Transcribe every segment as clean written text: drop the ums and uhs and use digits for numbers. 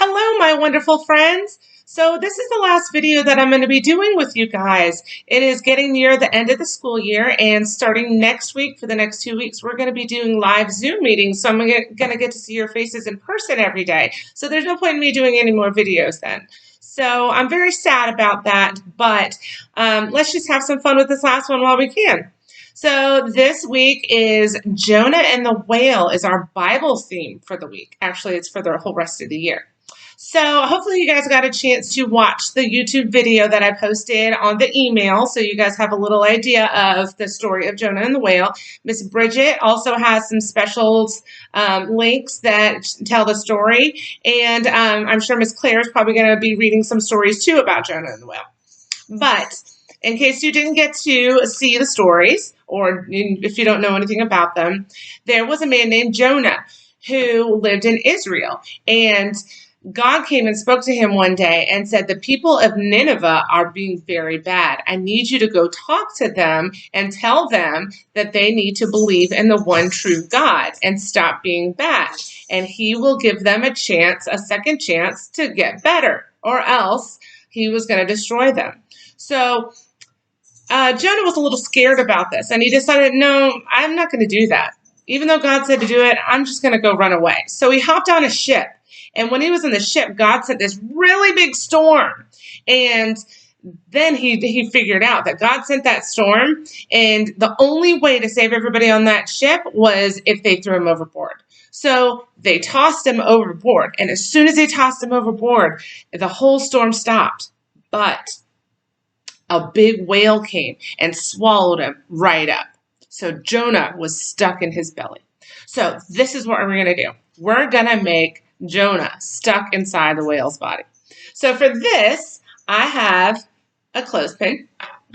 Hello, my wonderful friends. So this is the last video that I'm going to be doing with you guys. It is getting near the end of the school year, and starting next week, for the next 2 weeks, we're going to be doing live Zoom meetings. So I'm going to get to see your faces in person every day. So there's no point in me doing any more videos then. So I'm very sad about that, but let's just have some fun with this last one while we can. So this week is Jonah and the Whale is our Bible theme for the week. Actually, it's for the whole rest of the year. So hopefully you guys got a chance to watch the YouTube video that I posted on the email, so you guys have a little idea of the story of Jonah and the Whale. Miss Bridget also has some specials links that tell the story, and I'm sure Miss Claire is probably going to be reading some stories too about Jonah and the Whale. But in case you didn't get to see the stories, or if you don't know anything about them, there was a man named Jonah who lived in Israel, and God came and spoke to him one day and said, the people of Nineveh are being very bad. I need you to go talk to them and tell them that they need to believe in the one true God and stop being bad. And he will give them a chance, a second chance to get better, or else he was going to destroy them. So Jonah was a little scared about this, and he decided, no, I'm not going to do that. Even though God said to do it, I'm just going to go run away. So he hopped on a ship. And when he was in the ship, God sent this really big storm. And then he figured out that God sent that storm, and the only way to save everybody on that ship was if they threw him overboard. So they tossed him overboard. And as soon as they tossed him overboard, the whole storm stopped. But a big whale came and swallowed him right up. So Jonah was stuck in his belly. So this is what we're going to do. We're going to make Jonah stuck inside the whale's body. So for this, I have a clothespin.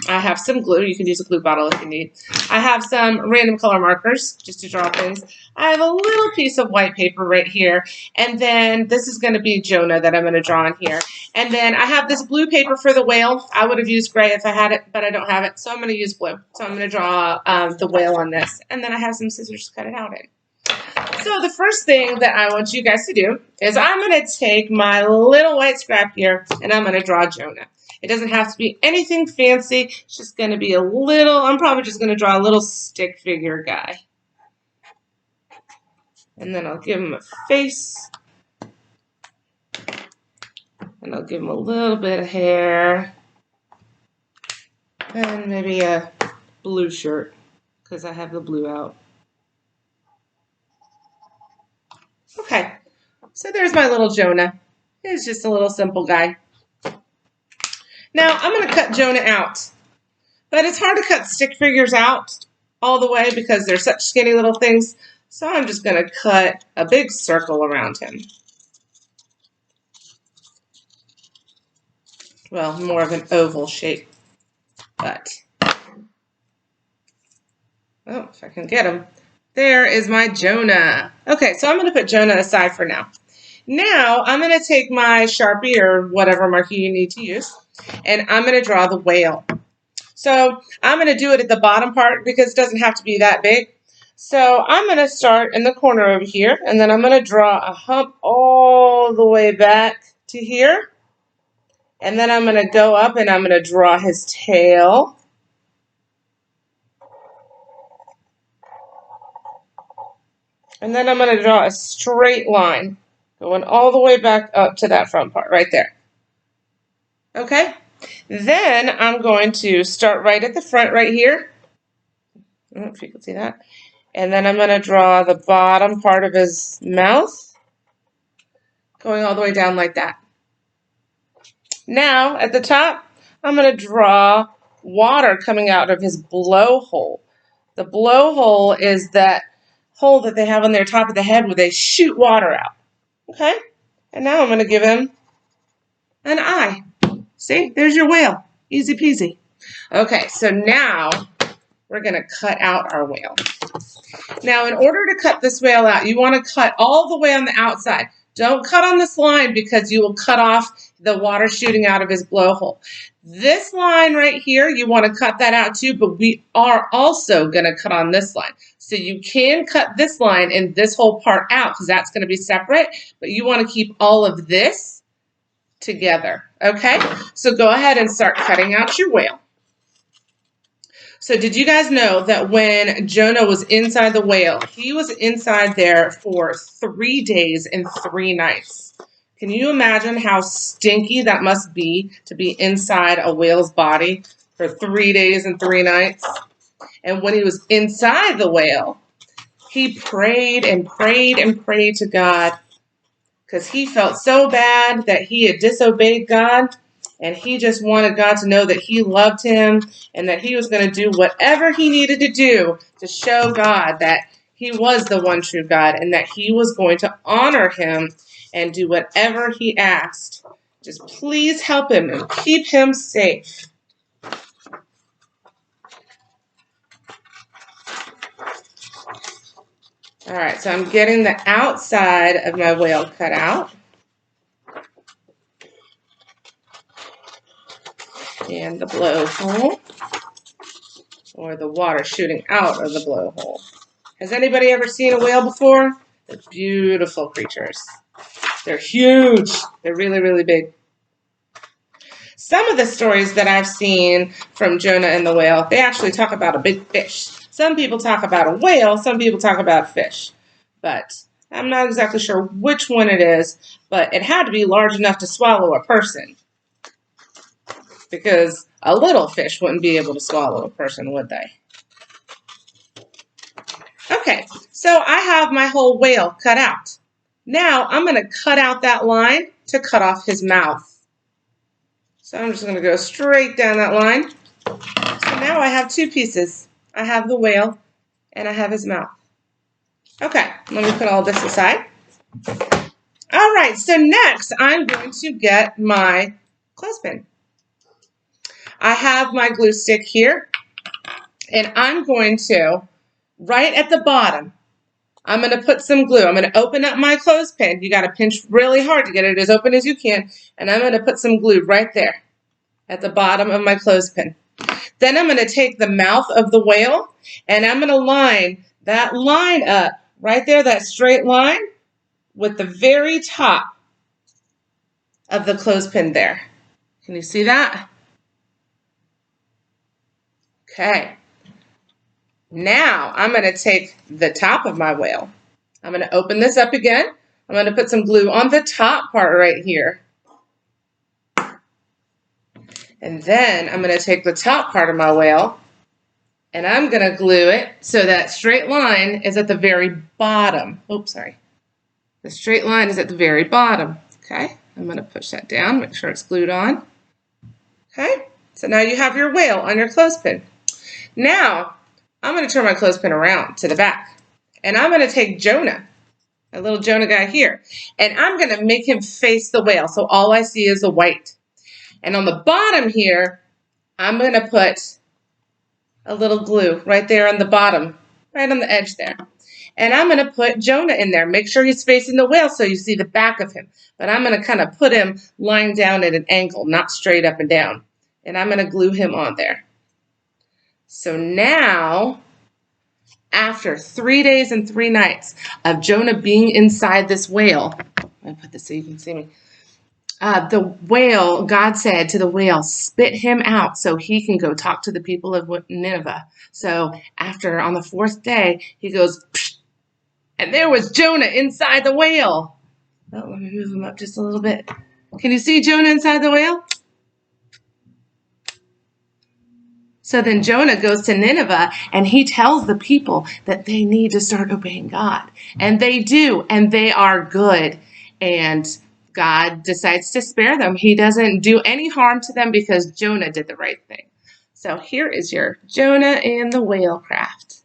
I have some glue. You can use a glue bottle if you need. I have some random color markers just to draw things. I have a little piece of white paper right here. And then this is going to be Jonah that I'm going to draw in here. And then I have this blue paper for the whale. I would have used gray if I had it, but I don't have it. So I'm going to use blue. So I'm going to draw the whale on this. And then I have some scissors to cut it out in. So the first thing that I want you guys to do is I'm going to take my little white scrap here and I'm going to draw Jonah. It doesn't have to be anything fancy. It's just going to be a little, I'm probably just going to draw a little stick figure guy. And then I'll give him a face. And I'll give him a little bit of hair. And maybe a blue shirt because I have the blue out. Okay, so there's my little Jonah. He's just a little simple guy. Now, I'm going to cut Jonah out. But it's hard to cut stick figures out all the way because they're such skinny little things. So I'm just going to cut a big circle around him. Well, more of an oval shape. But, oh, if I can get him. There is my Jonah. Okay, so I'm going to put Jonah aside for now. Now, I'm going to take my Sharpie or whatever marker you need to use, and I'm going to draw the whale. So I'm going to do it at the bottom part because it doesn't have to be that big. So I'm going to start in the corner over here, and then I'm going to draw a hump all the way back to here. And then I'm going to go up and I'm going to draw his tail. And then I'm going to draw a straight line going all the way back up to that front part right there. Okay? Then I'm going to start right at the front right here. I don't know if you can see that. And then I'm going to draw the bottom part of his mouth going all the way down like that. Now, at the top, I'm going to draw water coming out of his blowhole. The blowhole is that hole that they have on their top of the head where they shoot water out. Okay? And now I'm going to give him an eye. See? There's your whale. Easy peasy. Okay, so now we're going to cut out our whale. Now, in order to cut this whale out, you want to cut all the way on the outside. Don't cut on this line because you will cut off the water shooting out of his blowhole. This line right here, you want to cut that out too, but we are also going to cut on this line. So you can cut this line and this whole part out because that's going to be separate, but you want to keep all of this together, okay? So go ahead and start cutting out your whale. So did you guys know that when Jonah was inside the whale, he was inside there for 3 days and 3 nights? Can you imagine how stinky that must be to be inside a whale's body for 3 days and 3 nights? And when he was inside the whale, he prayed and prayed and prayed to God because he felt so bad that he had disobeyed God, and he just wanted God to know that he loved him and that he was going to do whatever he needed to do to show God that he was the one true God and that he was going to honor him and do whatever he asked. Just please help him and keep him safe. All right, so I'm getting the outside of my whale cut out. And the blowhole, or the water shooting out of the blowhole. Has anybody ever seen a whale before? They're beautiful creatures. They're huge. They're really, really big. Some of the stories that I've seen from Jonah and the whale, they actually talk about a big fish. Some people talk about a whale, some people talk about fish. But I'm not exactly sure which one it is, but it had to be large enough to swallow a person. Because a little fish wouldn't be able to swallow a person, would they? Okay, so I have my whole whale cut out. Now I'm going to cut out that line to cut off his mouth. So I'm just going to go straight down that line. So now I have 2 pieces. I have the whale and I have his mouth. Okay, let me put all this aside. All right, so next I'm going to get my clothespin. I have my glue stick here, and I'm going to, right at the bottom, I'm going to put some glue. I'm going to open up my clothespin. You got to pinch really hard to get it as open as you can, and I'm going to put some glue right there at the bottom of my clothespin. Then I'm going to take the mouth of the whale, and I'm going to line that line up right there, that straight line, with the very top of the clothespin there. Can you see that? Okay, now I'm going to take the top of my whale. I'm going to open this up again. I'm going to put some glue on the top part right here. And then I'm going to take the top part of my whale and I'm going to glue it so that straight line is at the very bottom. Oops, sorry. The straight line is at the very bottom. Okay, I'm going to push that down, make sure it's glued on. Okay, so now you have your whale on your clothespin. Now, I'm going to turn my clothespin around to the back, and I'm going to take Jonah, a little Jonah guy here, and I'm going to make him face the whale, so all I see is the white. And on the bottom here, I'm going to put a little glue right there on the bottom, right on the edge there. And I'm going to put Jonah in there. Make sure he's facing the whale so you see the back of him. But I'm going to kind of put him lying down at an angle, not straight up and down. And I'm going to glue him on there. So now, after 3 days and 3 nights of Jonah being inside this whale, I'll put this so you can see me. The whale, God said to the whale, spit him out so he can go talk to the people of Nineveh. So after, on the 4th day, he goes, psh, and there was Jonah inside the whale. Oh, let me move him up just a little bit. Can you see Jonah inside the whale? So then Jonah goes to Nineveh and he tells the people that they need to start obeying God. And they do, and they are good. And God decides to spare them. He doesn't do any harm to them because Jonah did the right thing. So here is your Jonah and the whale craft.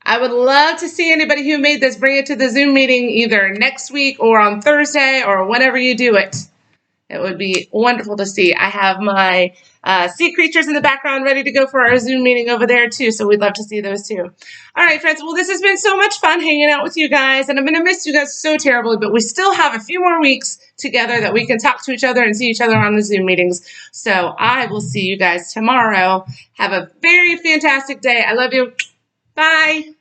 I would love to see anybody who made this bring it to the Zoom meeting either next week or on Thursday or whenever you do it. It would be wonderful to see. I have my sea creatures in the background ready to go for our Zoom meeting over there too. So we'd love to see those too. All right, friends. Well, this has been so much fun hanging out with you guys, and I'm going to miss you guys so terribly, but we still have a few more weeks together that we can talk to each other and see each other on the Zoom meetings. So I will see you guys tomorrow. Have a very fantastic day. I love you. Bye.